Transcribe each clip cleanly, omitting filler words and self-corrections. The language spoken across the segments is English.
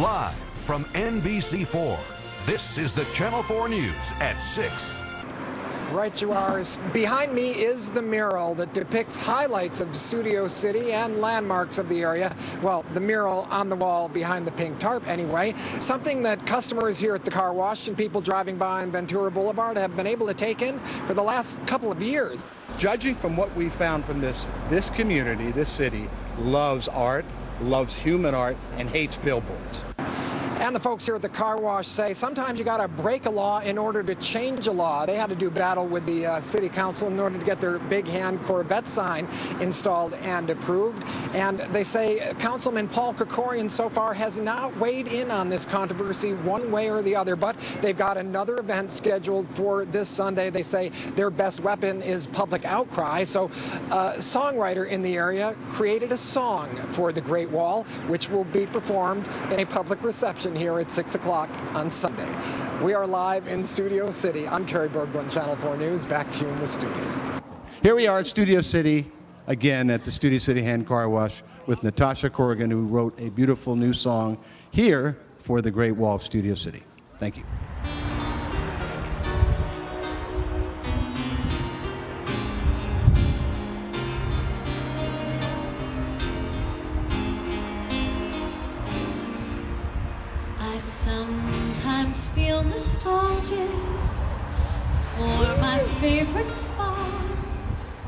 Live from NBC4, this is the Channel 4 News at 6. Right you are. Behind me is the mural that depicts highlights of Studio City and landmarks of the area. Well, the mural on the wall behind the pink tarp anyway. Something that customers here at the car wash and people driving by on Ventura Boulevard have been able to take in for the last couple of years. Judging from what we found from this community, this city, loves art, loves human art, and hates billboards. And the folks here at the car wash say sometimes you got to break a law in order to change a law. They had to do battle with the city council in order to get their big hand Corvette sign installed and approved. And they say Councilman Paul Krikorian so far has not weighed in on this controversy one way or the other, but they've got another event scheduled for this Sunday. They say their best weapon is public outcry. So a songwriter in the area created a song for the Great Wall, which will be performed in a public reception here at 6 o'clock on Sunday. We are live in Studio City. I'm Kerry Berglund, Channel 4 News. Back to you in the studio. Here we are at Studio City, again at the Studio City Hand Car Wash with Natasha Corrigan, who wrote a beautiful new song here for the Great Wall of Studio City. Thank you. I sometimes feel nostalgic for my favorite spots.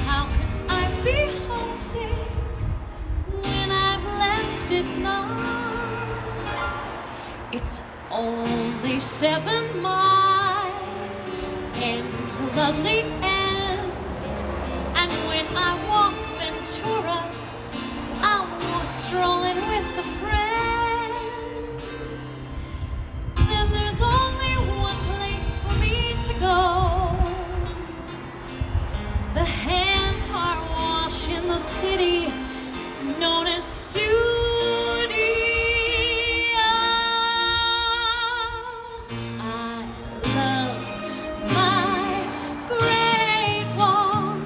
How could I be homesick when I've left it not? It's only 7 miles into lovely end, and when I walk Ventura, I'm strolling with a friend. There's only one place for me to go, the hand car wash in the city known as Studio. I love my Great Wall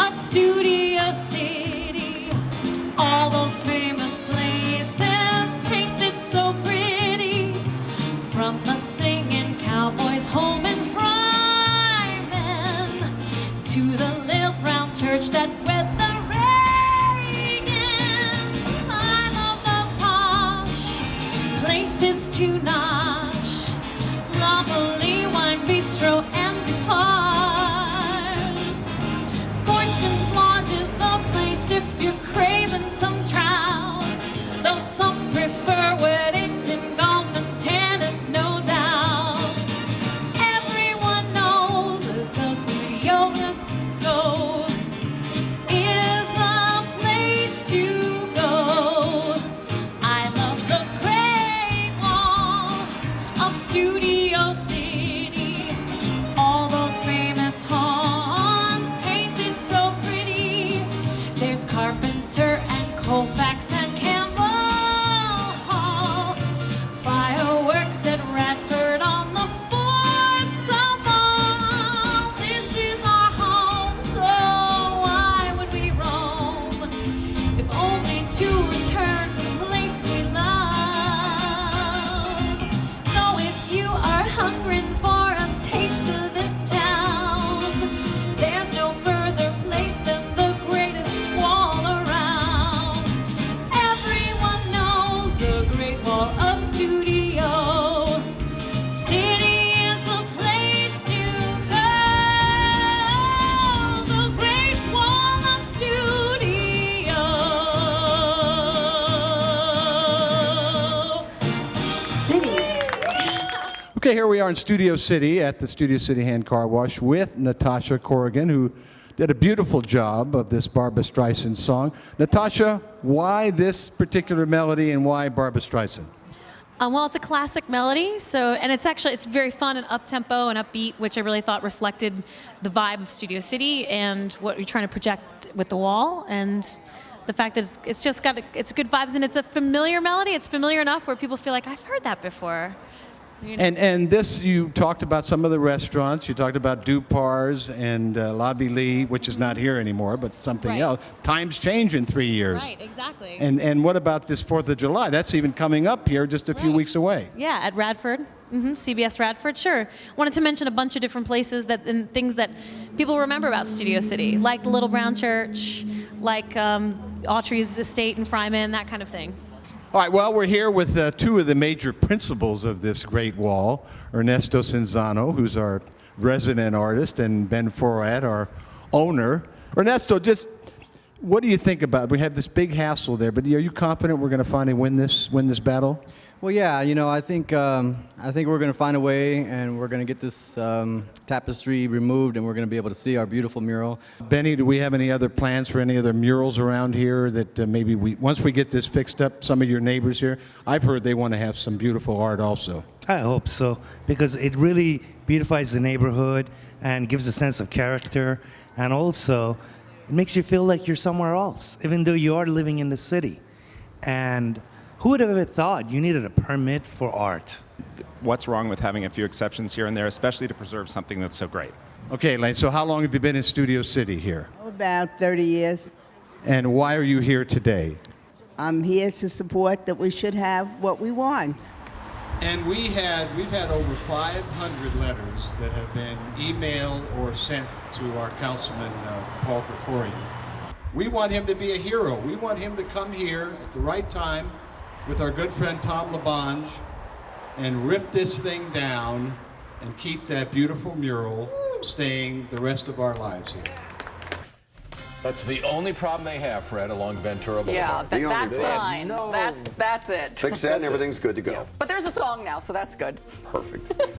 of Studio City, all those famous places painted so pretty, from the singing cowboys home in Fryman to the little brown church that wed the Reagans. I love those posh places to nosh, lovely wine bistro and bars. Sportsman's Lodge is the place if you're craving some trout, though some prefer Weddington golf and tennis, no doubt. Everyone knows that the Studio Go is the place to go. I love the Great Wall of Studio City, all those famous haunts painted so pretty. There's Carpenter and Colfax and Campbell Hall, fireworks at Radford on the 4th of all. This is our home, so why would we roam, if only to return to the place we love? So if you are hungering for a taste of this town, there's no further place than the greatest wall around. Everyone knows the Great Wall of Studio City is the place to go. The Great Wall of Studio City. Okay, here we are in Studio City at the Studio City Hand Car Wash with Natasha Corrigan, who did a beautiful job of this Barbra Streisand song. Natasha, why this particular melody and why Barbra Streisand? Well, it's a classic melody, and it's very fun and up-tempo and upbeat, which I really thought reflected the vibe of Studio City and what you're trying to project with the wall, and the fact that it's good vibes, and it's a familiar melody. It's familiar enough where people feel like, I've heard that before. You know? And this, you talked about some of the restaurants. You talked about Dupar's and La Lee, which is not here anymore, but something Right. else. Times change in 3 years. Right, exactly. And what about this 4th of July? That's even coming up here just a few Right. weeks away. Yeah, at Radford. CBS Radford, sure. Wanted to mention a bunch of different places that and things that people remember about Studio City, like the Little Brown Church, like Autry's estate in Fryman, that kind of thing. All right, well, we're here with two of the major principals of this great wall, Ernesto Cinzano, who's our resident artist, and Ben Forat, our owner. Ernesto, just what do you think about, we have this big hassle there, but are you confident we're going to finally win this battle? Well, yeah, you know, I think we're going to find a way, and we're going to get this tapestry removed, and we're going to be able to see our beautiful mural. Benny, do we have any other plans for any other murals around here that maybe once we get this fixed up, some of your neighbors here, I've heard they want to have some beautiful art also. I hope so, because it really beautifies the neighborhood and gives a sense of character, and also it makes you feel like you're somewhere else, even though you are living in the city. And who would have ever thought you needed a permit for art? What's wrong with having a few exceptions here and there, especially to preserve something that's so great? Okay, Lane, so how long have you been in Studio City here? About 30 years. And why are you here today? I'm here to support that we should have what we want. And we've had over 500 letters that have been emailed or sent to our councilman, Paul Krikorian. We want him to be a hero. We want him to come here at the right time with our good friend Tom LaBonge and rip this thing down and keep that beautiful mural staying the rest of our lives here. That's the only problem they have, Fred, along Ventura Boulevard. Yeah, The only that's problem. fine. That's it. Fix that and everything's good to go. But there's a song now, so that's good. Perfect.